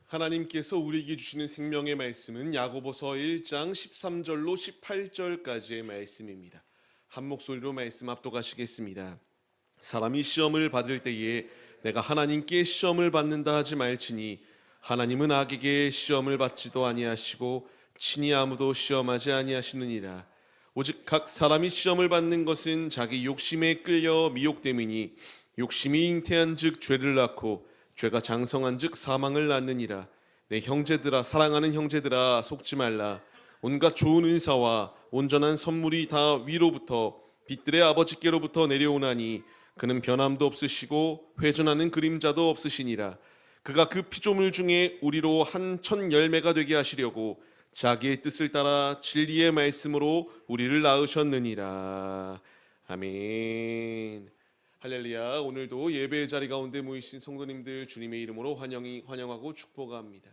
하나님께서 우리에게 주시는 생명의 말씀은 야고보서 1장 13절로 18절까지의 말씀입니다. 한 목소리로 말씀 압독하시겠습니다. 사람이 시험을 받을 때에 내가 하나님께 시험을 받는다 하지 말지니 하나님은 악에게 시험을 받지도 아니하시고 친히 아무도 시험하지 아니하시느니라. 오직 각 사람이 시험을 받는 것은 자기 욕심에 끌려 미혹됨이니 욕심이 잉태한즉 죄를 낳고 죄가 장성한즉 사망을 낳느니라. 내 형제들아, 사랑하는 형제들아, 속지 말라. 온갖 좋은 은사와 온전한 선물이 다 위로부터 빛들의 아버지께로부터 내려오나니 그는 변함도 없으시고 회전하는 그림자도 없으시니라. 그가 그 피조물 중에 우리로 한 천 열매가 되게 하시려고 자기의 뜻을 따라 진리의 말씀으로 우리를 낳으셨느니라. 아멘. 할렐루야. 오늘도 예배의 자리 가운데 모이신 성도님들 주님의 이름으로 환영하고 축복합니다.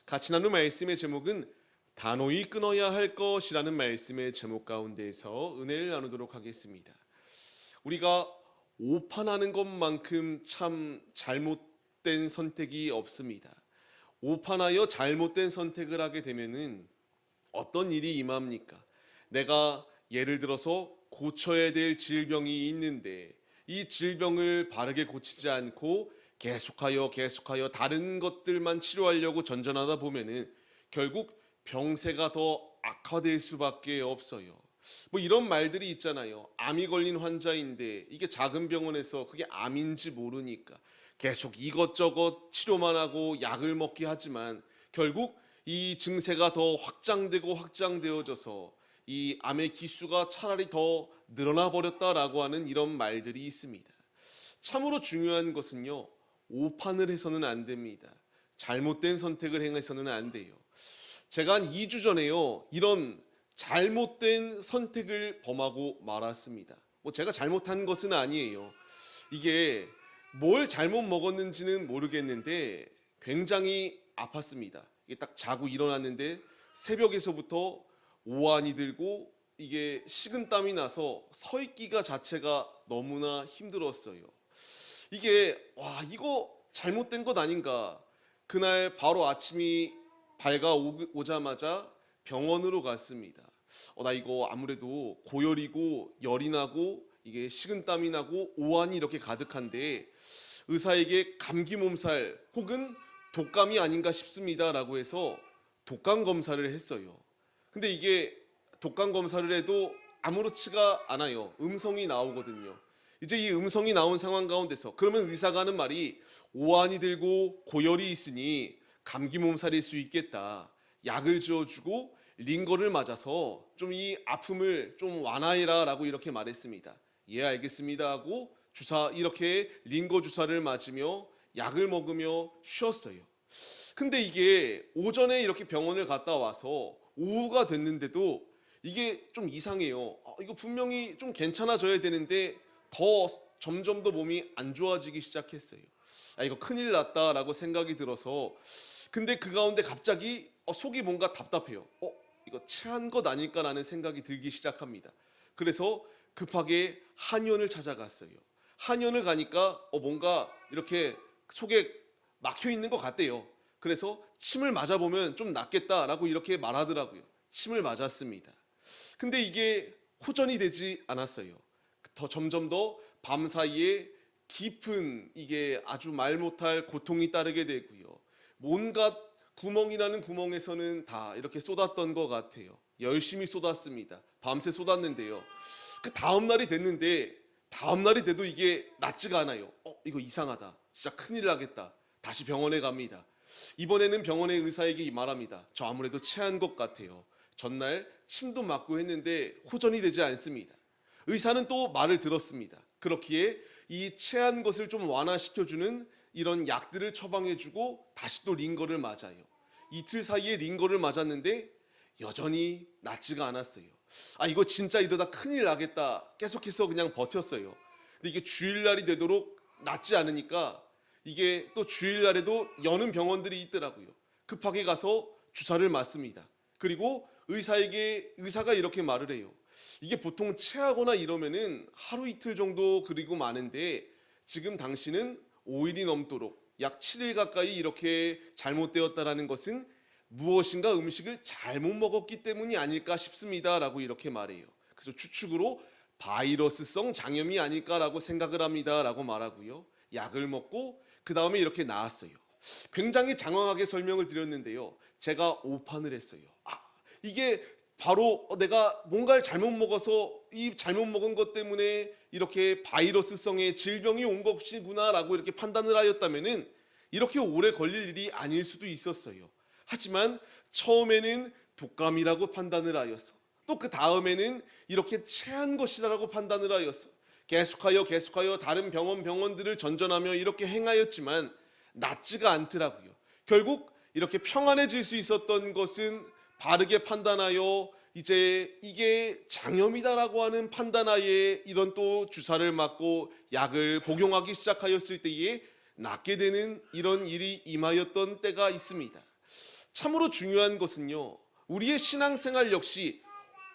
같이 나눈 말씀의 제목은 단호히 끊어야 할 것이라는 말씀의 제목 가운데에서 은혜를 나누도록 하겠습니다. 우리가 오판하는 것만큼 참 잘못된 선택이 없습니다. 오판하여 잘못된 선택을 하게 되면은 어떤 일이 임합니까? 내가 예를 들어서 고쳐야 될 질병이 있는데 이 질병을 바르게 고치지 않고 계속하여 다른 것들만 치료하려고 전전하다 보면은 결국 병세가 더 악화될 수밖에 없어요. 뭐 이런 말들이 있잖아요. 암이 걸린 환자인데 이게 작은 병원에서 그게 암인지 모르니까 계속 이것저것 치료만 하고 약을 먹게 하지만 결국 이 증세가 더 확장되어져서 이 암의 기수가 차라리 더 늘어나 버렸다라고 하는 이런 말들이 있습니다. 참으로 중요한 것은요, 오판을 해서는 안 됩니다. 잘못된 선택을 행해서는 안 돼요. 제가 한 2주 전에요, 이런 잘못된 선택을 범하고 말았습니다. 뭐 제가 잘못한 것은 아니에요. 이게 뭘 잘못 먹었는지는 모르겠는데 굉장히 아팠습니다. 이게 딱 자고 일어났는데 새벽에서부터 오한이 들고 이게 식은땀이 나서 서 있기가 자체가 너무나 힘들었어요. 이게 이거 잘못된 것 아닌가. 그날 바로 아침이 밝아오자마자 병원으로 갔습니다. 나 이거 아무래도 고열이고 열이 나고 이게 식은땀이 나고 오한이 이렇게 가득한데 의사에게 감기 몸살 혹은 독감이 아닌가 싶습니다 라고 해서 독감 검사를 했어요. 근데 이게 독감 검사를 해도 아무렇지가 않아요. 음성이 나오거든요. 이제 이 음성이 나온 상황 가운데서 그러면 의사가 하는 말이 오한이 들고 고열이 있으니 감기 몸살일 수 있겠다. 약을 지어주고 링거를 맞아서 좀 이 아픔을 좀 완화해라 라고 이렇게 말했습니다. 예, 알겠습니다 하고 이렇게 링거 주사를 맞으며 약을 먹으며 쉬었어요. 근데 이게 오전에 이렇게 병원을 갔다 와서 오후가 됐는데도 이게 좀 이상해요. 이거 분명히 좀 괜찮아져야 되는데 더 점점 더 몸이 안 좋아지기 시작했어요. 이거 큰일 났다라고 생각이 들어서 근데 그 가운데 갑자기 속이 뭔가 답답해요. 이거 체한 것 아닐까라는 생각이 들기 시작합니다. 그래서 급하게 한의원을 찾아갔어요. 한의원을 가니까 뭔가 이렇게 속에 막혀 있는 것 같대요. 그래서 침을 맞아보면 좀 낫겠다라고 이렇게 말하더라고요. 침을 맞았습니다. 근데 이게 호전이 되지 않았어요. 점점 더 밤사이에 깊은 이게 아주 말 못할 고통이 따르게 되고요. 온갖 구멍이라는 구멍에서는 다 이렇게 쏟았던 것 같아요. 열심히 쏟았습니다. 밤새 쏟았는데요. 그 다음날이 됐는데 다음날이 돼도 이게 낫지가 않아요. 이거 이상하다. 진짜 큰일 나겠다. 다시 병원에 갑니다. 이번에는 병원의 의사에게 말합니다. 저 아무래도 체한 것 같아요. 전날 침도 맞고 했는데 호전이 되지 않습니다. 의사는 또 말을 들었습니다. 그렇기에 이 체한 것을 좀 완화시켜주는 이런 약들을 처방해주고 다시 또 링거를 맞아요. 이틀 사이에 링거를 맞았는데 여전히 낫지가 않았어요. 이거 진짜 이러다 큰일 나겠다. 계속해서 그냥 버텼어요. 근데 이게 주일날이 되도록 낫지 않으니까 이게 또 주일날에도 여는 병원들이 있더라고요. 급하게 가서 주사를 맞습니다. 그리고 의사가 이렇게 말을 해요. 이게 보통 체하거나 이러면은 하루 이틀 정도 그리고 마는데 지금 당신은 5일이 넘도록 약 7일 가까이 이렇게 잘못되었다라는 것은 무엇인가 음식을 잘못 먹었기 때문이 아닐까 싶습니다 라고 이렇게 말해요. 그래서 추측으로 바이러스성 장염이 아닐까라고 생각을 합니다 라고 말하고요. 약을 먹고 그 다음에 이렇게 나았어요. 굉장히 장황하게 설명을 드렸는데요. 제가 오판을 했어요. 이게 바로 내가 뭔가를 잘못 먹어서 이 잘못 먹은 것 때문에 이렇게 바이러스성의 질병이 온 것이구나 라고 이렇게 판단을 하였다면은 이렇게 오래 걸릴 일이 아닐 수도 있었어요. 하지만 처음에는 독감이라고 판단을 하였어. 또 그 다음에는 이렇게 체한 것이라고 판단을 하였어. 계속하여 다른 병원들을 전전하며 이렇게 행하였지만 낫지가 않더라고요. 결국 이렇게 평안해질 수 있었던 것은 바르게 판단하여 이제 이게 장염이다라고 하는 판단하에 이런 또 주사를 맞고 약을 복용하기 시작하였을 때에 낫게 되는 이런 일이 임하였던 때가 있습니다. 참으로 중요한 것은요, 우리의 신앙생활 역시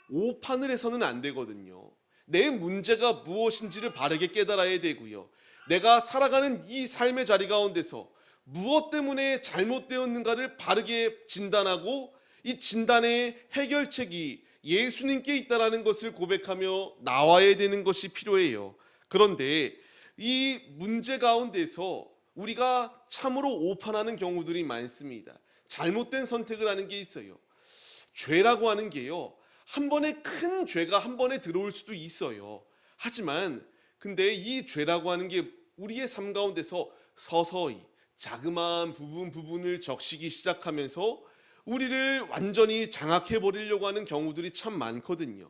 오판을 해서는 안 되거든요. 내 문제가 무엇인지를 바르게 깨달아야 되고요. 내가 살아가는 이 삶의 자리 가운데서 무엇 때문에 잘못되었는가를 바르게 진단하고 이 진단의 해결책이 예수님께 있다라는 것을 고백하며 나와야 되는 것이 필요해요. 그런데 이 문제 가운데서 우리가 참으로 오판하는 경우들이 많습니다. 잘못된 선택을 하는 게 있어요. 죄라고 하는 게요, 한 번에 큰 죄가 한 번에 들어올 수도 있어요. 하지만 근데 이 죄라고 하는 게 우리의 삶 가운데서 서서히 자그마한 부분을 적시기 시작하면서 우리를 완전히 장악해 버리려고 하는 경우들이 참 많거든요.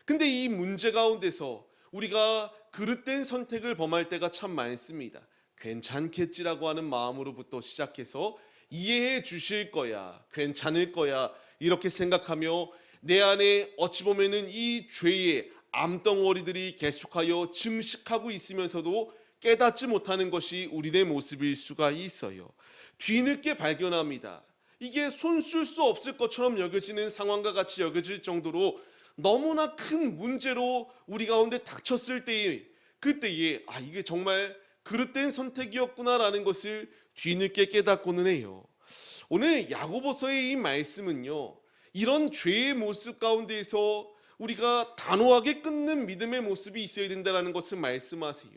근데 이 문제 가운데서 우리가 그릇된 선택을 범할 때가 참 많습니다. 괜찮겠지라고 하는 마음으로부터 시작해서 이해해 주실 거야, 괜찮을 거야 이렇게 생각하며 내 안에 어찌 보면은 이 죄의 암덩어리들이 계속하여 증식하고 있으면서도 깨닫지 못하는 것이 우리의 모습일 수가 있어요. 뒤늦게 발견합니다. 이게 손쓸 수 없을 것처럼 여겨지는 상황과 같이 여겨질 정도로 너무나 큰 문제로 우리 가운데 닥쳤을 때에 그때에 이게 정말 그릇된 선택이었구나라는 것을 뒤늦게 깨닫고는 해요. 오늘 야고보서의 이 말씀은요, 이런 죄의 모습 가운데에서 우리가 단호하게 끊는 믿음의 모습이 있어야 된다는 것을 말씀하세요.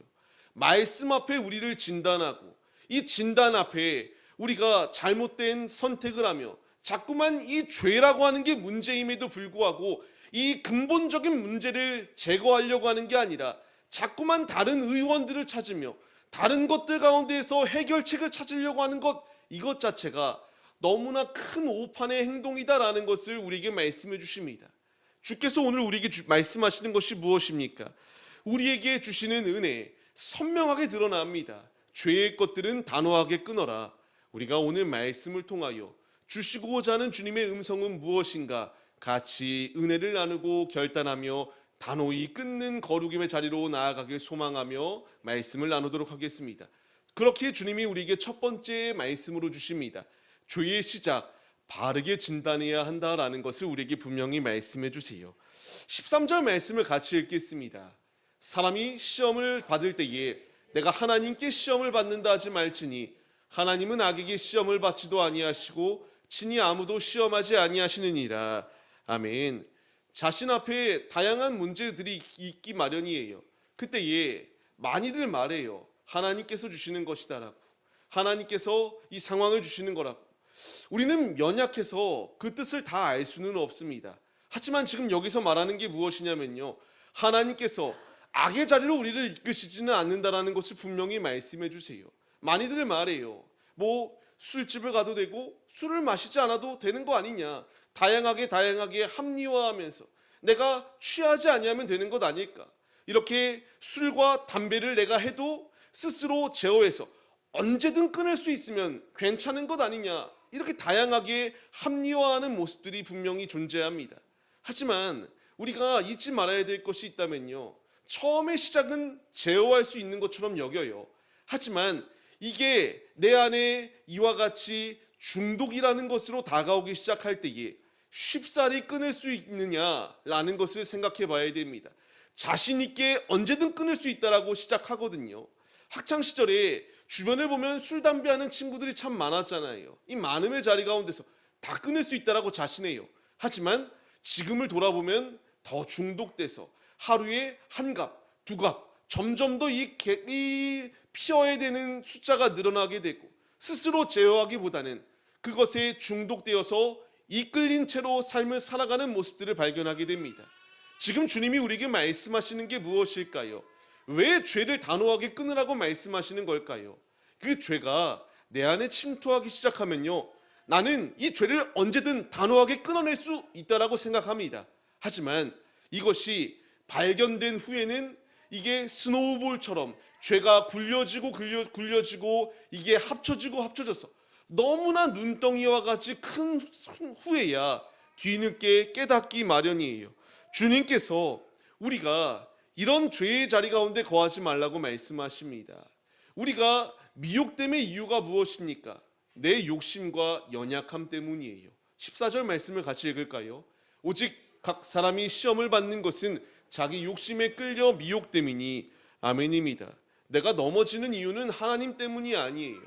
말씀 앞에 우리를 진단하고 이 진단 앞에 우리가 잘못된 선택을 하며 자꾸만 이 죄라고 하는 게 문제임에도 불구하고 이 근본적인 문제를 제거하려고 하는 게 아니라 자꾸만 다른 의원들을 찾으며 다른 것들 가운데에서 해결책을 찾으려고 하는 것, 이것 자체가 너무나 큰 오판의 행동이다라는 것을 우리에게 말씀해 주십니다. 주께서 오늘 우리에게 말씀하시는 것이 무엇입니까? 우리에게 주시는 은혜 선명하게 드러납니다. 죄의 것들은 단호하게 끊어라. 우리가 오늘 말씀을 통하여 주시고자 하는 주님의 음성은 무엇인가 같이 은혜를 나누고 결단하며 단호히 끊는 거룩임의 자리로 나아가길 소망하며 말씀을 나누도록 하겠습니다. 그렇게 주님이 우리에게 첫 번째 말씀으로 주십니다. 죄의 시작 바르게 진단해야 한다라는 것을 우리에게 분명히 말씀해 주세요. 13절 말씀을 같이 읽겠습니다. 사람이 시험을 받을 때에 내가 하나님께 시험을 받는다 하지 말지니 하나님은 악에게 시험을 받지도 아니하시고 친히 아무도 시험하지 아니하시느니라. 아멘. 자신 앞에 다양한 문제들이 있기 마련이에요. 그때에 많이들 말해요. 하나님께서 주시는 것이다라고. 하나님께서 이 상황을 주시는 거라고. 우리는 연약해서 그 뜻을 다 알 수는 없습니다. 하지만 지금 여기서 말하는 게 무엇이냐면요, 하나님께서 악의 자리로 우리를 이끄시지는 않는다라는 것을 분명히 말씀해 주세요. 많이들 말해요. 술집을 가도 되고 술을 마시지 않아도 되는 거 아니냐, 다양하게 합리화하면서 내가 취하지 아니하면 되는 것 아닐까, 이렇게 술과 담배를 내가 해도 스스로 제어해서 언제든 끊을 수 있으면 괜찮은 것 아니냐, 이렇게 다양하게 합리화하는 모습들이 분명히 존재합니다. 하지만 우리가 잊지 말아야 될 것이 있다면요, 처음의 시작은 제어할 수 있는 것처럼 여겨요. 하지만 이게 내 안에 이와 같이 중독이라는 것으로 다가오기 시작할 때에 쉽사리 끊을 수 있느냐라는 것을 생각해 봐야 됩니다. 자신 있게 언제든 끊을 수 있다라고 시작하거든요. 학창 시절에 주변을 보면 술, 담배하는 친구들이 참 많았잖아요. 이 많음의 자리 가운데서 다 끊을 수 있다라고 자신해요. 하지만 지금을 돌아보면 더 중독돼서 하루에 한 갑, 두 갑, 점점 더 이 피어야 되는 숫자가 늘어나게 되고 스스로 제어하기보다는 그것에 중독되어서 이끌린 채로 삶을 살아가는 모습들을 발견하게 됩니다. 지금 주님이 우리에게 말씀하시는 게 무엇일까요? 왜 죄를 단호하게 끊으라고 말씀하시는 걸까요? 그 죄가 내 안에 침투하기 시작하면요, 나는 이 죄를 언제든 단호하게 끊어낼 수 있다라고 생각합니다. 하지만 이것이 발견된 후에는 이게 스노우볼처럼 죄가 굴려지고 이게 합쳐져서 너무나 눈덩이와 같이 큰 후에야 뒤늦게 깨닫기 마련이에요. 주님께서 우리가 이런 죄의 자리 가운데 거하지 말라고 말씀하십니다. 우리가 미혹됨의 이유가 무엇입니까? 내 욕심과 연약함 때문이에요. 14절 말씀을 같이 읽을까요? 오직 각 사람이 시험을 받는 것은 자기 욕심에 끌려 미혹됨이니. 아멘입니다. 내가 넘어지는 이유는 하나님 때문이 아니에요.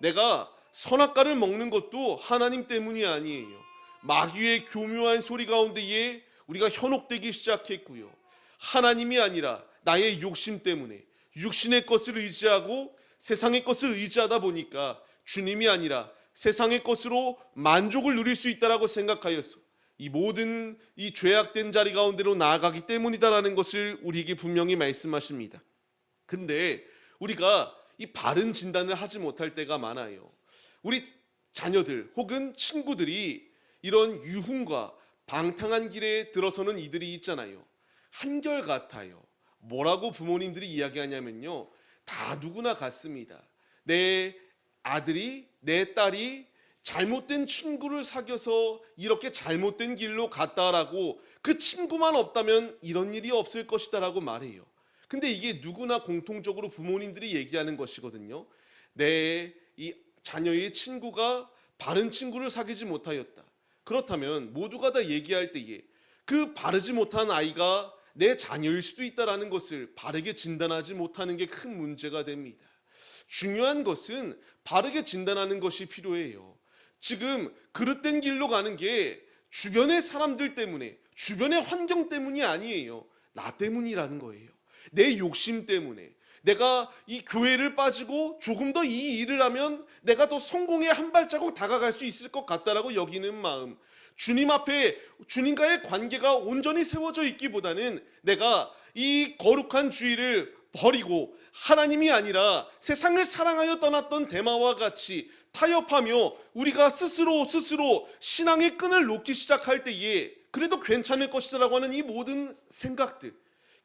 내가 선악과를 먹는 것도 하나님 때문이 아니에요. 마귀의 교묘한 소리 가운데에 우리가 현혹되기 시작했고요, 하나님이 아니라 나의 욕심 때문에 육신의 것을 의지하고 세상의 것을 의지하다 보니까 주님이 아니라 세상의 것으로 만족을 누릴 수 있다라고 생각하였어. 이 모든 이 죄악된 자리 가운데로 나아가기 때문이다라는 것을 우리에게 분명히 말씀하십니다. 근데 우리가 이 바른 진단을 하지 못할 때가 많아요. 우리 자녀들 혹은 친구들이 이런 유흥과 방탕한 길에 들어서는 이들이 있잖아요. 한결같아요. 뭐라고 부모님들이 이야기하냐면요, 다 누구나 같습니다. 내 아들이, 내 딸이 잘못된 친구를 사귀어서 이렇게 잘못된 길로 갔다라고, 그 친구만 없다면 이런 일이 없을 것이다라고 말해요. 근데 이게 누구나 공통적으로 부모님들이 얘기하는 것이거든요. 내 이 자녀의 친구가 바른 친구를 사귀지 못하였다. 그렇다면 모두가 다 얘기할 때에 그 바르지 못한 아이가 내 자녀일 수도 있다라는 것을 바르게 진단하지 못하는 게 큰 문제가 됩니다. 중요한 것은 바르게 진단하는 것이 필요해요. 지금 그릇된 길로 가는 게 주변의 사람들 때문에, 주변의 환경 때문이 아니에요. 나 때문이라는 거예요. 내 욕심 때문에. 내가 이 교회를 빠지고 조금 더 이 일을 하면 내가 더 성공에 한 발자국 다가갈 수 있을 것 같다라고 여기는 마음, 주님 앞에 주님과의 관계가 온전히 세워져 있기보다는 내가 이 거룩한 주의를 버리고 하나님이 아니라 세상을 사랑하여 떠났던 데마와 같이 타협하며 우리가 스스로 신앙의 끈을 놓기 시작할 때에 그래도 괜찮을 것이라고 하는 이 모든 생각들,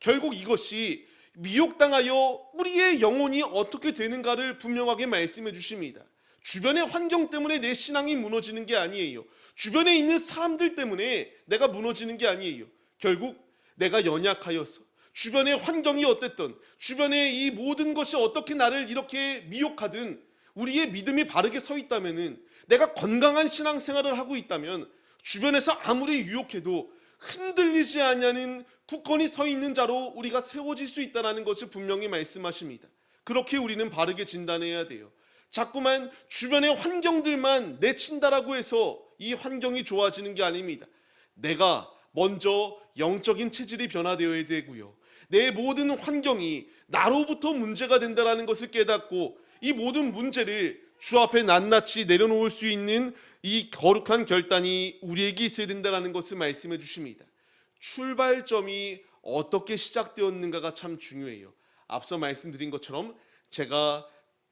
결국 이것이 미혹당하여 우리의 영혼이 어떻게 되는가를 분명하게 말씀해 주십니다. 주변의 환경 때문에 내 신앙이 무너지는 게 아니에요. 주변에 있는 사람들 때문에 내가 무너지는 게 아니에요. 결국 내가 연약하여서, 주변의 환경이 어땠든, 주변의 이 모든 것이 어떻게 나를 이렇게 미혹하든 우리의 믿음이 바르게 서 있다면은, 내가 건강한 신앙생활을 하고 있다면 주변에서 아무리 유혹해도 흔들리지 않냐는 굳건히 서 있는 자로 우리가 세워질 수 있다는 것을 분명히 말씀하십니다. 그렇게 우리는 바르게 진단해야 돼요. 자꾸만 주변의 환경들만 내친다라고 해서 이 환경이 좋아지는 게 아닙니다. 내가 먼저 영적인 체질이 변화되어야 되고요, 내 모든 환경이 나로부터 문제가 된다는 것을 깨닫고 이 모든 문제를 주 앞에 낱낱이 내려놓을 수 있는 이 거룩한 결단이 우리에게 있어야 된다는 것을 말씀해 주십니다. 출발점이 어떻게 시작되었는가가 참 중요해요. 앞서 말씀드린 것처럼 제가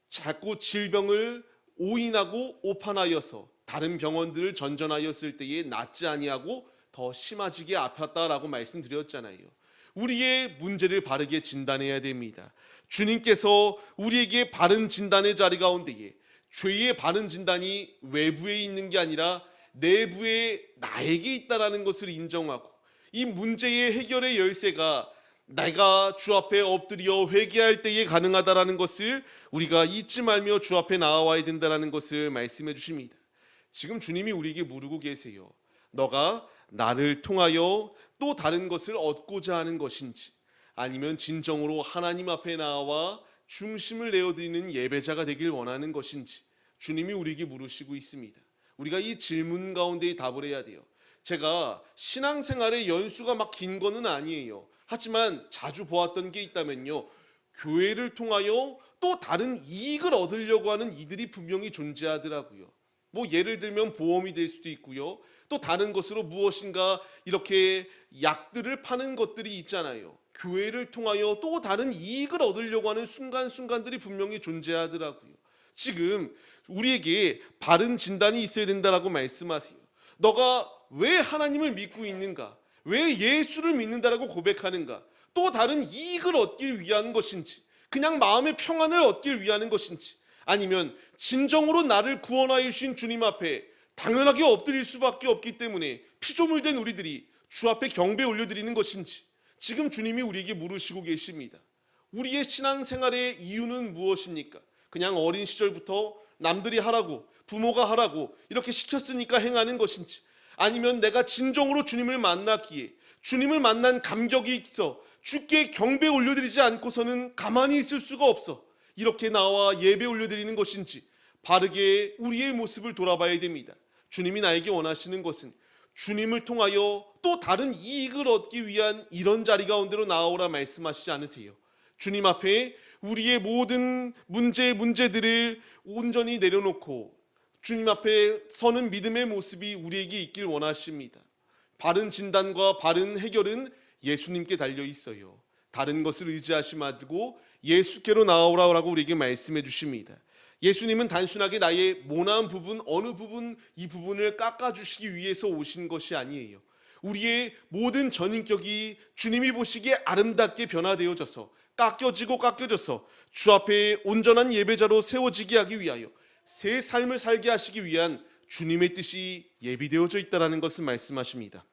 자꾸 질병을 오인하고 오판하여서 다른 병원들을 전전하였을 때에 낫지 아니하고 더 심해지게 아팠다라고 말씀드렸잖아요. 우리의 문제를 바르게 진단해야 됩니다. 주님께서 우리에게 바른 진단의 자리 가운데에 죄의 바른 진단이 외부에 있는 게 아니라 내부에 나에게 있다라는 것을 인정하고, 이 문제의 해결의 열쇠가 내가 주 앞에 엎드려 회개할 때에 가능하다라는 것을 우리가 잊지 말며 주 앞에 나와야 된다라는 것을 말씀해 주십니다. 지금 주님이 우리에게 물으고 계세요. 너가 나를 통하여 또 다른 것을 얻고자 하는 것인지, 아니면 진정으로 하나님 앞에 나와 중심을 내어드리는 예배자가 되길 원하는 것인지 주님이 우리에게 물으시고 있습니다. 우리가 이 질문 가운데 답을 해야 돼요. 제가 신앙생활의 연수가 막 긴 거는 아니에요. 하지만 자주 보았던 게 있다면요, 교회를 통하여 또 다른 이익을 얻으려고 하는 이들이 분명히 존재하더라고요. 뭐 예를 들면 보험이 될 수도 있고요, 또 다른 것으로 무엇인가 이렇게 약들을 파는 것들이 있잖아요. 교회를 통하여 또 다른 이익을 얻으려고 하는 순간순간들이 분명히 존재하더라고요. 지금 우리에게 바른 진단이 있어야 된다라고 말씀하세요. 너가 왜 하나님을 믿고 있는가? 왜 예수를 믿는다라고 고백하는가? 또 다른 이익을 얻기 위한 것인지, 그냥 마음의 평안을 얻기 위한 것인지, 아니면 진정으로 나를 구원하여 주신 주님 앞에 당연하게 엎드릴 수밖에 없기 때문에 피조물된 우리들이 주 앞에 경배 올려드리는 것인지, 지금 주님이 우리에게 물으시고 계십니다. 우리의 신앙생활의 이유는 무엇입니까? 그냥 어린 시절부터 남들이 하라고, 부모가 하라고 이렇게 시켰으니까 행하는 것인지, 아니면 내가 진정으로 주님을 만났기에 주님을 만난 감격이 있어 주께 경배 올려드리지 않고서는 가만히 있을 수가 없어 이렇게 나와 예배 올려드리는 것인지, 바르게 우리의 모습을 돌아봐야 됩니다. 주님이 나에게 원하시는 것은 주님을 통하여 또 다른 이익을 얻기 위한 이런 자리 가운데로 나아오라 말씀하시지 않으세요. 주님 앞에 우리의 모든 문제들을 온전히 내려놓고 주님 앞에 서는 믿음의 모습이 우리에게 있길 원하십니다. 바른 진단과 바른 해결은 예수님께 달려 있어요. 다른 것을 의지하지 말고 예수께로 나오라고 우리에게 말씀해 주십니다. 예수님은 단순하게 나의 모난 부분, 어느 부분, 이 부분을 깎아주시기 위해서 오신 것이 아니에요. 우리의 모든 전인격이 주님이 보시기에 아름답게 변화되어져서 깎여져서 주 앞에 온전한 예배자로 세워지게 하기 위하여 새 삶을 살게 하시기 위한 주님의 뜻이 예비되어져 있다는 것을 말씀하십니다.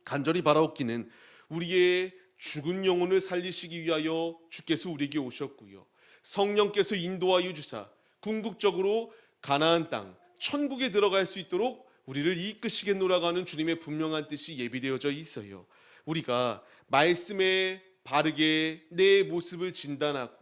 간절히 바라옵기는 우리의 죽은 영혼을 살리시기 위하여 주께서 우리에게 오셨고요, 성령께서 인도하여 주사 궁극적으로 가나안 땅 천국에 들어갈 수 있도록 우리를 이끄시겠노라고 하는 주님의 분명한 뜻이 예비되어져 있어요. 우리가 말씀에 바르게 내 모습을 진단하고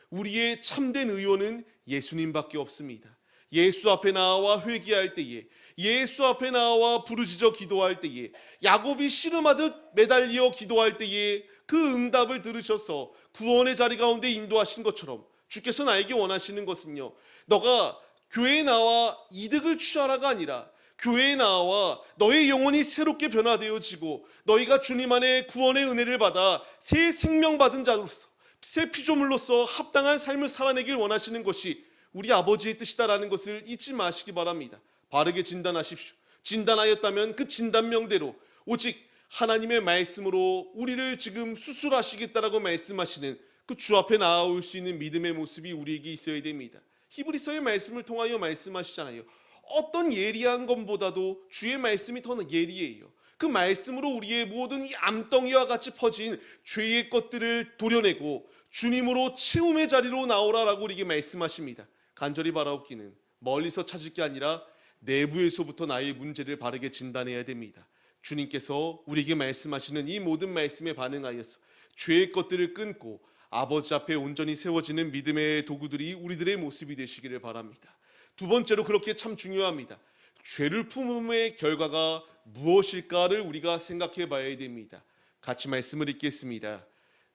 우리의 참된 의원은 예수님밖에 없습니다. 예수 앞에 나와 회개할 때에, 예수 앞에 나와 부르짖어 기도할 때에, 야곱이 씨름하듯 매달려 기도할 때에 그 응답을 들으셔서 구원의 자리 가운데 인도하신 것처럼 주께서 나에게 원하시는 것은요, 너가 교회에 나와 이득을 취하라가 아니라 교회에 나와 너의 영혼이 새롭게 변화되어지고 너희가 주님 안에 구원의 은혜를 받아 새 생명 받은 자로서, 새 피조물로서 합당한 삶을 살아내길 원하시는 것이 우리 아버지의 뜻이다라는 것을 잊지 마시기 바랍니다. 바르게 진단하십시오. 진단하였다면 그 진단명대로 오직 하나님의 말씀으로 우리를 지금 수술하시겠다라고 말씀하시는 그 주 앞에 나아올 수 있는 믿음의 모습이 우리에게 있어야 됩니다. 히브리서의 말씀을 통하여 말씀하시잖아요. 어떤 예리한 것보다도 주의 말씀이 더 예리해요. 그 말씀으로 우리의 모든 이 암덩이와 같이 퍼진 죄의 것들을 도려내고 주님으로 채움의 자리로 나오라라고 우리에게 말씀하십니다. 간절히 바라옵기는 멀리서 찾을 게 아니라 내부에서부터 나의 문제를 바르게 진단해야 됩니다. 주님께서 우리에게 말씀하시는 이 모든 말씀에 반응하여서 죄의 것들을 끊고 아버지 앞에 온전히 세워지는 믿음의 도구들이 우리들의 모습이 되시기를 바랍니다. 두 번째로, 그렇게 참 중요합니다. 죄를 품음의 결과가 무엇일까를 우리가 생각해 봐야 됩니다. 같이 말씀을 읽겠습니다.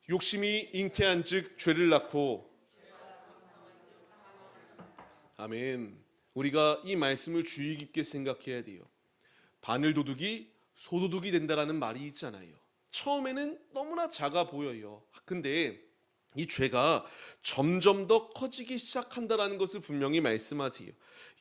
욕심이 잉태한 즉 죄를 낳고. 아멘. 우리가 이 말씀을 주의 깊게 생각해야 돼요. 바늘도둑이 소도둑이 된다라는 말이 있잖아요. 처음에는 너무나 작아 보여요. 근데 이 죄가 점점 더 커지기 시작한다라는 것을 분명히 말씀하세요.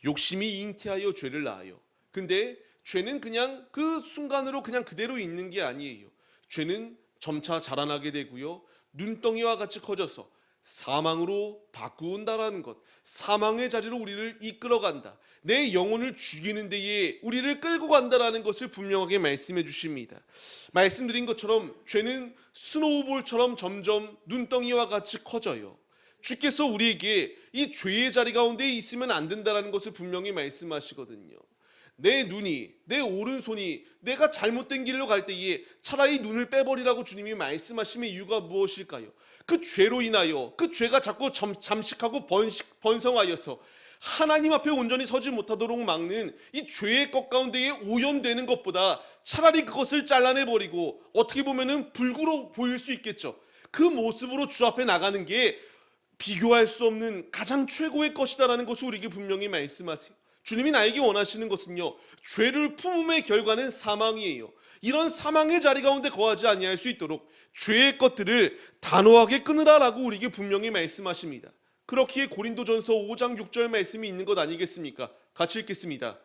욕심이 잉태하여 죄를 낳아요. 근데 죄는 그냥 그 순간으로 그냥 그대로 있는 게 아니에요. 죄는 점차 자라나게 되고요, 눈덩이와 같이 커져서 사망으로 바꾼다라는 것, 사망의 자리로 우리를 이끌어간다, 내 영혼을 죽이는 데에 우리를 끌고 간다라는 것을 분명하게 말씀해 주십니다. 말씀드린 것처럼 죄는 스노우볼처럼 점점 눈덩이와 같이 커져요. 주께서 우리에게 이 죄의 자리 가운데 있으면 안 된다라는 것을 분명히 말씀하시거든요. 내 눈이, 내 오른손이 내가 잘못된 길로 갈 때에 차라리 눈을 빼버리라고 주님이 말씀하시는 이유가 무엇일까요? 그 죄로 인하여 그 죄가 자꾸 잠식하고 번성하여서 하나님 앞에 온전히 서지 못하도록 막는 이 죄의 것 가운데에 오염되는 것보다 차라리 그것을 잘라내버리고, 어떻게 보면은 불구로 보일 수 있겠죠. 그 모습으로 주 앞에 나가는 게 비교할 수 없는 가장 최고의 것이다라는 것을 우리에게 분명히 말씀하세요. 주님이 나에게 원하시는 것은요, 죄를 품음의 결과는 사망이에요. 이런 사망의 자리 가운데 거하지 아니할 수 있도록 죄의 것들을 단호하게 끊으라라고 우리에게 분명히 말씀하십니다. 그렇기에 고린도전서 5장 6절 말씀이 있는 것 아니겠습니까? 같이 읽겠습니다.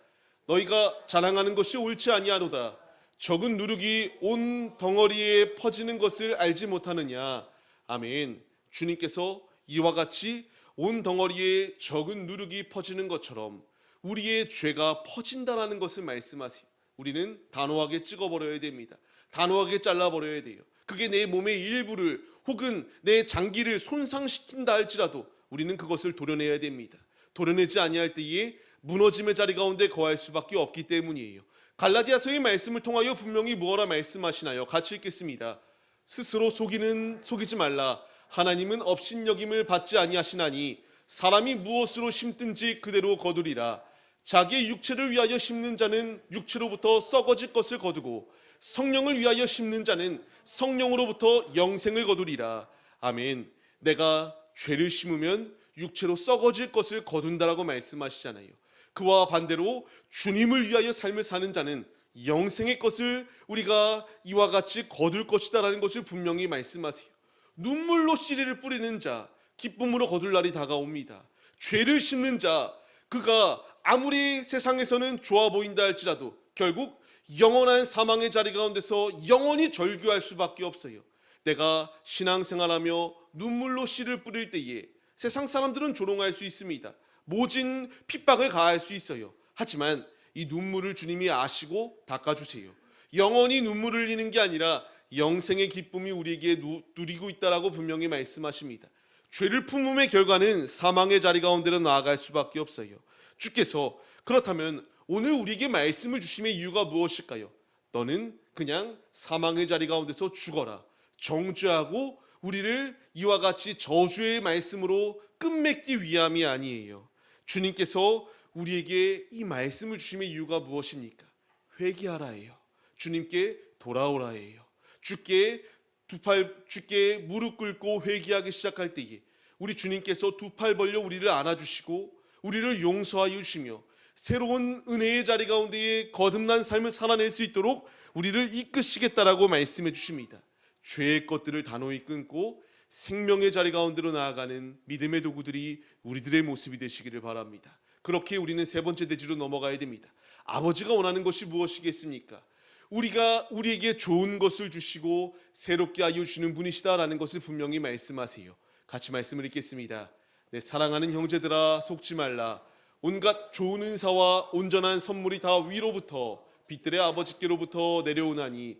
너희가 자랑하는 것이 옳지 아니하도다. 적은 누룩이 온 덩어리에 퍼지는 것을 알지 못하느냐. 아멘. 주님께서 이와 같이 온 덩어리에 적은 누룩이 퍼지는 것처럼 우리의 죄가 퍼진다라는 것을 말씀하세요. 우리는 단호하게 찍어버려야 됩니다. 단호하게 잘라버려야 돼요. 그게 내 몸의 일부를 혹은 내 장기를 손상시킨다 할지라도 우리는 그것을 도려내야 됩니다. 도려내지 아니할 때에 무너짐의 자리 가운데 거할 수밖에 없기 때문이에요. 갈라디아서의 말씀을 통하여 분명히 무엇라 말씀하시나요? 같이 읽겠습니다. 스스로 속이지 말라. 하나님은 업신여김을 받지 아니하시나니 사람이 무엇으로 심든지 그대로 거두리라. 자기의 육체를 위하여 심는 자는 육체로부터 썩어질 것을 거두고 성령을 위하여 심는 자는 성령으로부터 영생을 거두리라. 아멘. 내가 죄를 심으면 육체로 썩어질 것을 거둔다라고 말씀하시잖아요. 그와 반대로 주님을 위하여 삶을 사는 자는 영생의 것을 우리가 이와 같이 거둘 것이다라는 것을 분명히 말씀하세요. 눈물로 씨를 뿌리는 자, 기쁨으로 거둘 날이 다가옵니다. 죄를 심는 자, 그가 아무리 세상에서는 좋아 보인다 할지라도 결국 영원한 사망의 자리 가운데서 영원히 절규할 수밖에 없어요. 내가 신앙생활하며 눈물로 씨를 뿌릴 때에 세상 사람들은 조롱할 수 있습니다. 모진 핍박을 가할 수 있어요. 하지만 이 눈물을 주님이 아시고 닦아주세요. 영원히 눈물을 흘리는 게 아니라 영생의 기쁨이 우리에게 누리고 있다라고 분명히 말씀하십니다. 죄를 품음의 결과는 사망의 자리 가운데로 나아갈 수밖에 없어요. 주께서 그렇다면 오늘 우리에게 말씀을 주심의 이유가 무엇일까요? 너는 그냥 사망의 자리 가운데서 죽어라. 정죄하고 우리를 이와 같이 저주의 말씀으로 끝맺기 위함이 아니에요. 주님께서 우리에게 이 말씀을 주심의 이유가 무엇입니까? 회개하라예요. 주님께 돌아오라예요. 주께 무릎 꿇고 회개하기 시작할 때에 우리 주님께서 두 팔 벌려 우리를 안아주시고 우리를 용서하여 주시며 새로운 은혜의 자리 가운데에 거듭난 삶을 살아낼 수 있도록 우리를 이끄시겠다라고 말씀해 주십니다. 죄의 것들을 단호히 끊고 생명의 자리 가운데로 나아가는 믿음의 도구들이 우리들의 모습이 되시기를 바랍니다. 그렇게 우리는 세 번째 대지로 넘어가야 됩니다. 아버지가 원하는 것이 무엇이겠습니까? 우리에게 좋은 것을 주시고 새롭게 하여 주시는 분이시다라는 것을 분명히 말씀하세요. 같이 말씀을 읽겠습니다. 내 사랑하는 형제들아, 속지 말라. 온갖 좋은 은사와 온전한 선물이 다 위로부터 빛들의 아버지께로부터 내려오나니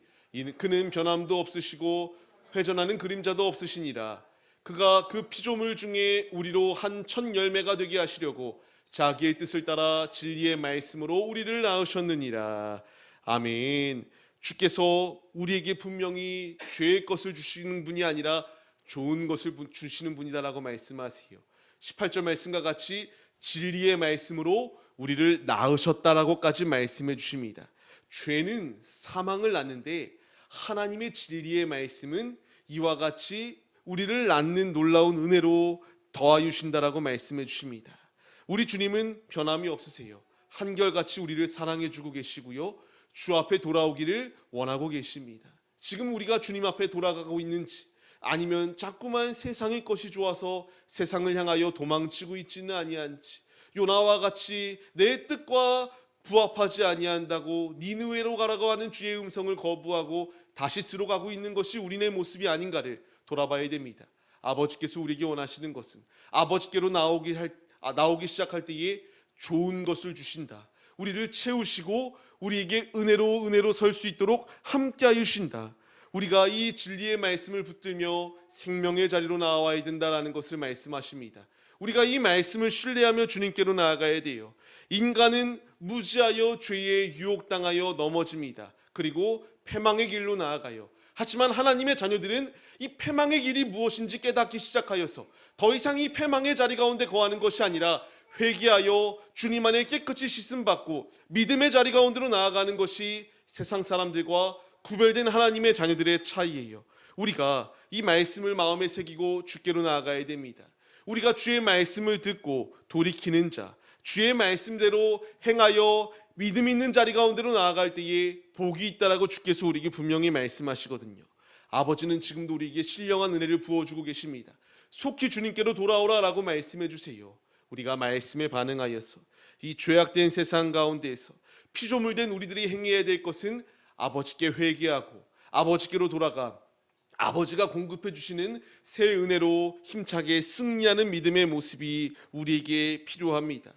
그는 변함도 없으시고 회전하는 그림자도 없으시니라. 그가 그 피조물 중에 우리로 한 첫 열매가 되게 하시려고 자기의 뜻을 따라 진리의 말씀으로 우리를 낳으셨느니라. 아멘. 주께서 우리에게 분명히 죄의 것을 주시는 분이 아니라 좋은 것을 주시는 분이다라고 말씀하세요. 18절 말씀과 같이 진리의 말씀으로 우리를 낳으셨다라고까지 말씀해 주십니다. 죄는 사망을 낳는데 하나님의 진리의 말씀은 이와 같이 우리를 낳는 놀라운 은혜로 더하여 주신다라고 말씀해 주십니다. 우리 주님은 변함이 없으세요. 한결같이 우리를 사랑해 주고 계시고요. 주 앞에 돌아오기를 원하고 계십니다. 지금 우리가 주님 앞에 돌아가고 있는지 아니면 자꾸만 세상의 것이 좋아서 세상을 향하여 도망치고 있지는 아니한지, 요나와 같이 내 뜻과 부합하지 아니한다고 니느웨로 가라고 하는 주의 음성을 거부하고 다시스로 가고 있는 것이 우리네 모습이 아닌가를 돌아봐야 됩니다. 아버지께서 우리에게 원하시는 것은 아버지께로 나오기 시작할 때에 좋은 것을 주신다. 우리를 채우시고 우리에게 은혜로 설 수 있도록 함께하여 주신다. 우리가 이 진리의 말씀을 붙들며 생명의 자리로 나와야 된다라는 것을 말씀하십니다. 우리가 이 말씀을 신뢰하며 주님께로 나아가야 돼요. 인간은 무지하여 죄에 유혹당하여 넘어집니다. 그리고 패망의 길로 나아가요. 하지만 하나님의 자녀들은 이 패망의 길이 무엇인지 깨닫기 시작하여서 더 이상 이 패망의 자리 가운데 거하는 것이 아니라 회개하여 주님 안에 깨끗이 씻음받고 믿음의 자리 가운데로 나아가는 것이 세상 사람들과 구별된 하나님의 자녀들의 차이예요. 우리가 이 말씀을 마음에 새기고 주께로 나아가야 됩니다. 우리가 주의 말씀을 듣고 돌이키는 자, 주의 말씀대로 행하여 믿음 있는 자리 가운데로 나아갈 때에 복이 있다라고 주께서 우리에게 분명히 말씀하시거든요. 아버지는 지금도 우리에게 신령한 은혜를 부어주고 계십니다. 속히 주님께로 돌아오라라고 말씀해 주세요. 우리가 말씀에 반응하여서 이 죄악된 세상 가운데에서 피조물된 우리들이 행해야 될 것은 아버지께 회개하고 아버지께로 돌아가 아버지가 공급해 주시는 새 은혜로 힘차게 승리하는 믿음의 모습이 우리에게 필요합니다.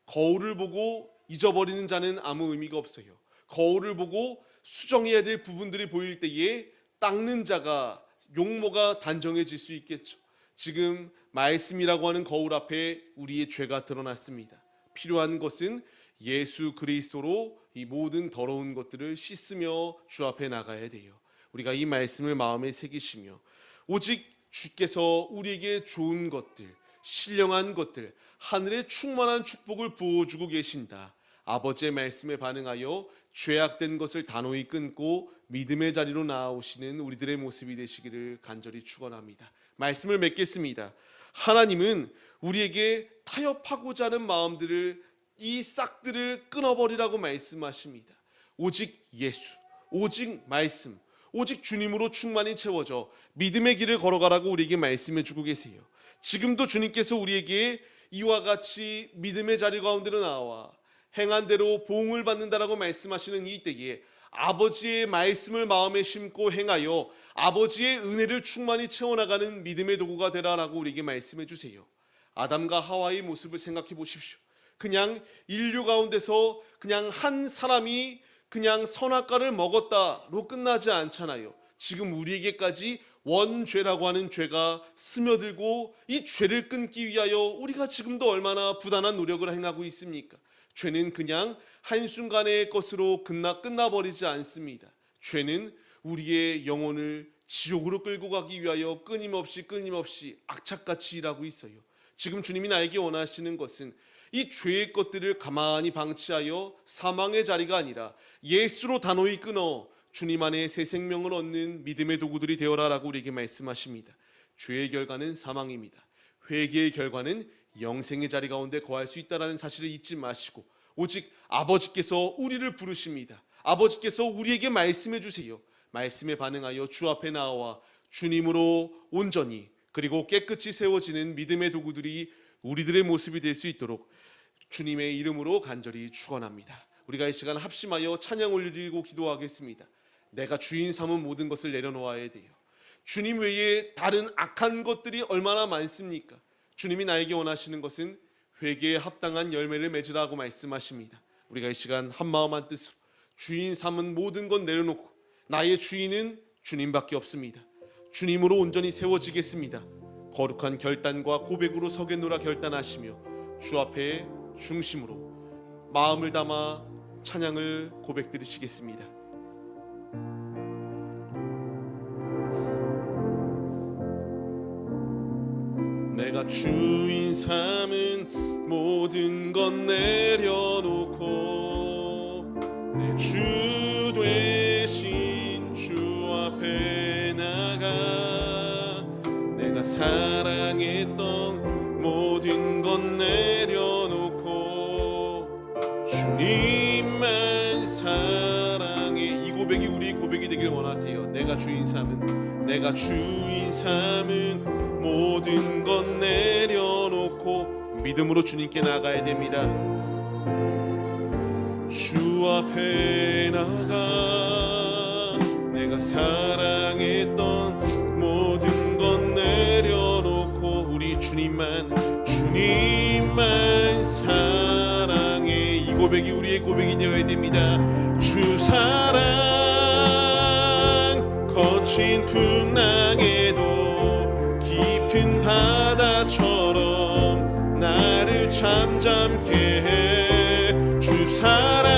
거울을 보고 잊어버리는 자는 아무 의미가 없어요. 거울을 보고 수정해야 될 부분들이 보일 때에 닦는 자가 용모가 단정해질 수 있겠죠. 지금 말씀이라고 하는 거울 앞에 우리의 죄가 드러났습니다. 필요한 것은 예수 그리스도로 이 모든 더러운 것들을 씻으며 주 앞에 나가야 돼요. 우리가 이 말씀을 마음에 새기시며 오직 주께서 우리에게 좋은 것들, 신령한 것들, 하늘의 충만한 축복을 부어주고 계신다. 아버지의 말씀에 반응하여 죄악된 것을 단호히 끊고 믿음의 자리로 나아오시는 우리들의 모습이 되시기를 간절히 축원합니다. 말씀을 맺겠습니다. 하나님은 우리에게 타협하고자 하는 마음들을 이 싹들을 끊어버리라고 말씀하십니다. 오직 예수, 오직 말씀, 오직 주님으로 충만히 채워져 믿음의 길을 걸어가라고 우리에게 말씀해 주고 계세요. 지금도 주님께서 우리에게 이와 같이 믿음의 자리 가운데로 나와 행한 대로 보응을 받는다라고 말씀하시는 이 때에 아버지의 말씀을 마음에 심고 행하여 아버지의 은혜를 충만히 채워나가는 믿음의 도구가 되라라고 우리에게 말씀해 주세요. 아담과 하와의 모습을 생각해 보십시오. 그냥 인류 가운데서 그냥 한 사람이 그냥 선악과를 먹었다로 끝나지 않잖아요. 지금 우리에게까지 원죄라고 하는 죄가 스며들고 이 죄를 끊기 위하여 우리가 지금도 얼마나 부단한 노력을 행하고 있습니까? 죄는 그냥 한순간의 것으로 끝나버리지 않습니다. 죄는 우리의 영혼을 지옥으로 끌고 가기 위하여 끊임없이 악착같이 일하고 있어요. 지금 주님이 나에게 원하시는 것은 이 죄의 것들을 가만히 방치하여 사망의 자리가 아니라 예수로 단호히 끊어 주님 안에 새 생명을 얻는 믿음의 도구들이 되어라라고 우리에게 말씀하십니다. 죄의 결과는 사망입니다. 회개의 결과는 영생의 자리 가운데 거할 수 있다는 사실을 잊지 마시고 오직 아버지께서 우리를 부르십니다. 아버지께서 우리에게 말씀해 주세요. 말씀에 반응하여 주 앞에 나와 주님으로 온전히 그리고 깨끗이 세워지는 믿음의 도구들이 우리들의 모습이 될 수 있도록 주님의 이름으로 간절히 축원합니다. 우리가 이 시간 합심하여 찬양 올리고 기도하겠습니다. 내가 주인 삼은 모든 것을 내려놓아야 돼요. 주님 외에 다른 악한 것들이 얼마나 많습니까? 주님이 나에게 원하시는 것은 회개에 합당한 열매를 맺으라고 말씀하십니다. 우리가 이 시간 한마음 한뜻으로 주인 삼은 모든 것 내려놓고 나의 주인은 주님밖에 없습니다. 주님으로 온전히 세워지겠습니다. 거룩한 결단과 고백으로 서겠노라 결단하시며 주 앞에 중심으로 마음을 담아 찬양을 고백드리시겠습니다. 내가 주인 삼은 모든 것 내려놓고 내 주 되신 주 앞에 나가 내가 사랑했던 모든 것 내려놓고 주님만 사랑해. 이 고백이 우리의 고백이 되길 원하세요. 내가 주인 삼은 모든 것 내려놓고 믿음으로 주님께 나가야 됩니다. 주 앞에 나가 내가 사랑했던 모든 것 내려놓고 우리 주님만 사랑해. 이 고백이 우리의 고백이 되어야 됩니다. 주 사랑 거친 풍랑에도 깊은 바다처럼 나를 잠잠케 해. 주 사랑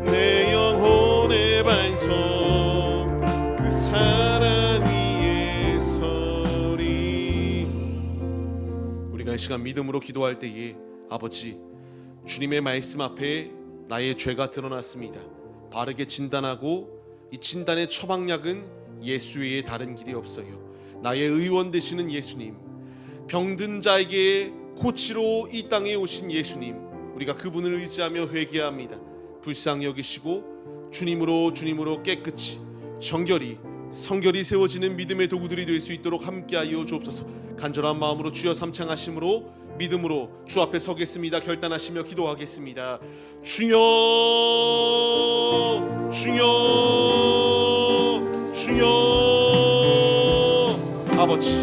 내 영혼의 반석 그 사랑 시간 믿음으로 기도할 때에 아버지, 주님의 말씀 앞에 나의 죄가 드러났습니다. 바르게 진단하고 이 진단의 처방약은 예수 외에 다른 길이 없어요. 나의 의원 되시는 예수님, 병든 자에게 고치러 이 땅에 오신 예수님, 우리가 그분을 의지하며 회개합니다. 불쌍히 여기시고 주님으로 깨끗이 정결히 성결이 세워지는 믿음의 도구들이 될 수 있도록 함께하여 주옵소서. 간절한 마음으로 주여 삼창하심으로 믿음으로 주 앞에 서겠습니다. 결단하시며 기도하겠습니다. 주여, 주여, 주여. 아버지,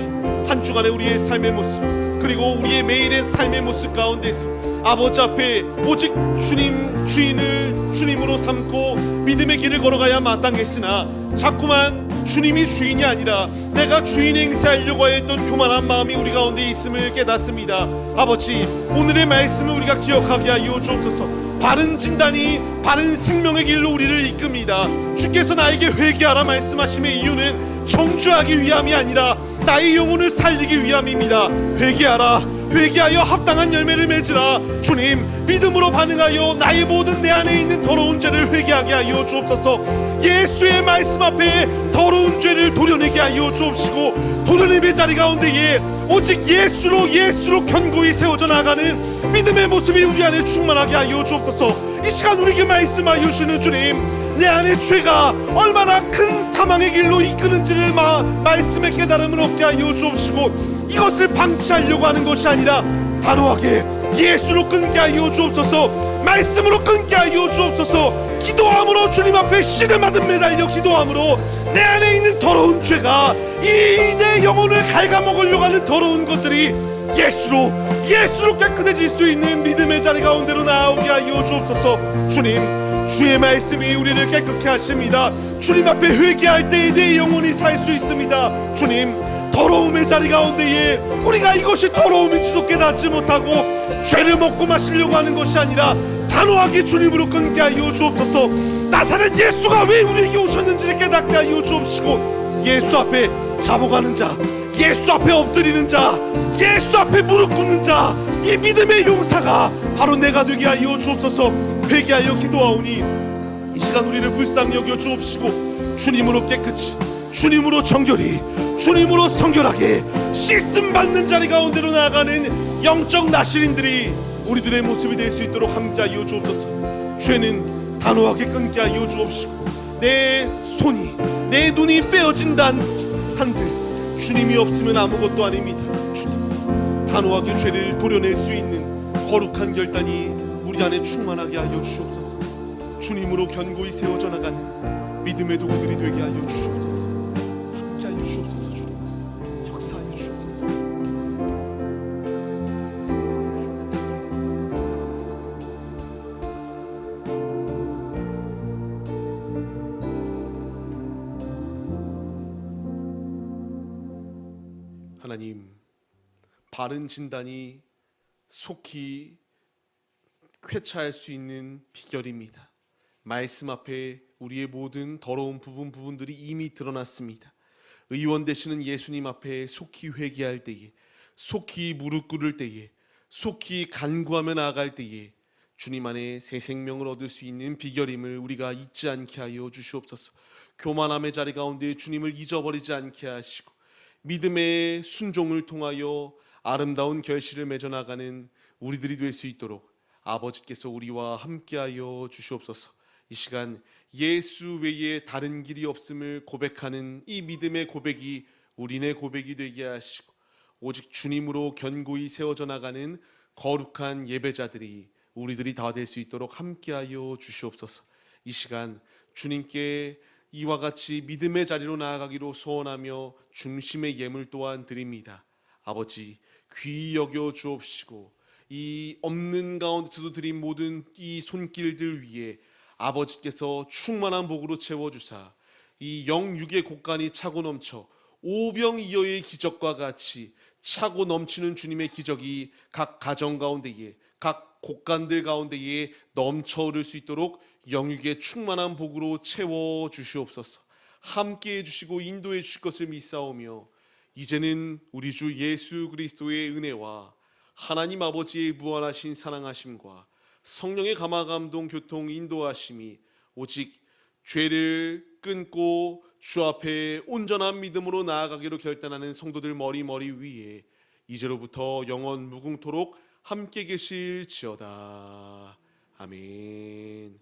한 주간의 우리의 삶의 모습, 그리고 우리의 매일의 삶의 모습 가운데서 아버지 앞에 오직 주님 주인을 주님으로 삼고 믿음의 길을 걸어가야 마땅했으나 자꾸만 주님이 주인이 아니라 내가 주인 행세하려고 했던 교만한 마음이 우리 가운데 있음을 깨닫습니다. 아버지, 오늘의 말씀을 우리가 기억하게 하여 주옵소서. 바른 진단이 바른 생명의 길로 우리를 이끕니다. 주께서 나에게 회개하라 말씀하심의 이유는 정죄하기 위함이 아니라 나의 영혼을 살리기 위함입니다. 회개하라, 회개하여 합당한 열매를 맺으라. 주님, 믿음으로 반응하여 나의 모든 내 안에 있는 더러운 죄를 회개하게 하여 주옵소서. 예수의 말씀 앞에 더러운 죄를 도려내게 하여 주옵시고, 도려냄의 자리 가운데에 오직 예수로 견고히 세워져 나가는 믿음의 모습이 우리 안에 충만하게 하여 주옵소서. 이 시간 우리에게 말씀하여 주시는 주님, 내 안에 죄가 얼마나 큰 사망의 길로 이끄는지를 말씀의 깨달음을 얻게 하여 주옵시고, 이것을 방치하려고 하는 것이 아니라 단호하게 예수로 끊게 하여 주옵소서. 말씀으로 끊게 하여 주옵소서. 기도함으로 주님 앞에 씨름하듯 매달려 기도함으로 내 안에 있는 더러운 죄가 이 내 영혼을 갉아먹으려고 하는 더러운 것들이 예수로 깨끗해질 수 있는 믿음의 자리 가운데로 나오게 하여 주옵소서. 주님, 주의 말씀이 우리를 깨끗게 하십니다. 주님 앞에 회개할 때에 내 영혼이 살 수 있습니다. 주님, 더러움의 자리 가운데에 우리가 이것이 더러움인지도 깨닫지 못하고 죄를 먹고 마시려고 하는 것이 아니라 단호하게 주님으로 끊게 하여 주옵소서. 나사렛 예수가 왜 우리에게 오셨는지를 깨닫게 하여 주옵시고, 예수 앞에 잡아가는 자, 예수 앞에 엎드리는 자, 예수 앞에 무릎 꿇는 자, 이 믿음의 용사가 바로 내가 되게 하여 주옵소서. 회개하여 기도하오니 이 시간 우리를 불쌍히 여겨 주옵시고, 주님으로 깨끗이, 주님으로 정결히, 주님으로 성결하게 씻음 받는 자리 가운데로 나아가는 영적 나시린들이 우리들의 모습이 될 수 있도록 함께하여 주옵소서. 죄는 단호하게 끊게 하여 주옵시고, 내 손이, 내 눈이 빼어진다 한들 주님이 없으면 아무것도 아닙니다. 주님, 단호하게 죄를 도려낼 수 있는 거룩한 결단이 우리 안에 충만하게 하여 주옵소서. 주님으로 견고히 세워져 나가는 믿음의 도구들이 되게 하여 주옵소서. 함께 하여 주옵소서. 주님, 역사하여 주옵소서. 하나님, 바른 진단이 속히 쾌차할 수 있는 비결입니다. 말씀 앞에 우리의 모든 더러운 부분들이 이미 드러났습니다. 의원 되시는 예수님 앞에 속히 회개할 때에, 속히 무릎 꿇을 때에, 속히 간구하며 나아갈 때에 주님 안에 새 생명을 얻을 수 있는 비결임을 우리가 잊지 않게 하여 주시옵소서. 교만함의 자리 가운데 주님을 잊어버리지 않게 하시고, 믿음의 순종을 통하여 아름다운 결실을 맺어 나가는 우리들이 될 수 있도록 아버지께서 우리와 함께하여 주시옵소서. 이 시간 예수 외에 다른 길이 없음을 고백하는 이 믿음의 고백이 우리네 고백이 되게 하시고, 오직 주님으로 견고히 세워져 나가는 거룩한 예배자들이 우리들이 다 될 수 있도록 함께하여 주시옵소서. 이 시간 주님께 이와 같이 믿음의 자리로 나아가기로 소원하며 중심의 예물 또한 드립니다. 아버지, 귀히 여겨 주옵시고, 이 없는 가운데서도 드린 모든 이 손길들 위에 아버지께서 충만한 복으로 채워주사 이 영육의 곳간이 차고 넘쳐 오병이어의 기적과 같이 차고 넘치는 주님의 기적이 각 가정 가운데에, 각 곳간들 가운데에 넘쳐 흐를 수 있도록 영육의 충만한 복으로 채워 주시옵소서. 함께해 주시고 인도해 주실 것을 믿사오며, 이제는 우리 주 예수 그리스도의 은혜와 하나님 아버지의 무한하신 사랑하심과 성령의 감화 감동 교통 인도하심이 오직 죄를 끊고 주 앞에 온전한 믿음으로 나아가기로 결단하는 성도들 머리 위에 이제로부터 영원 무궁토록 함께 계실지어다. 아멘.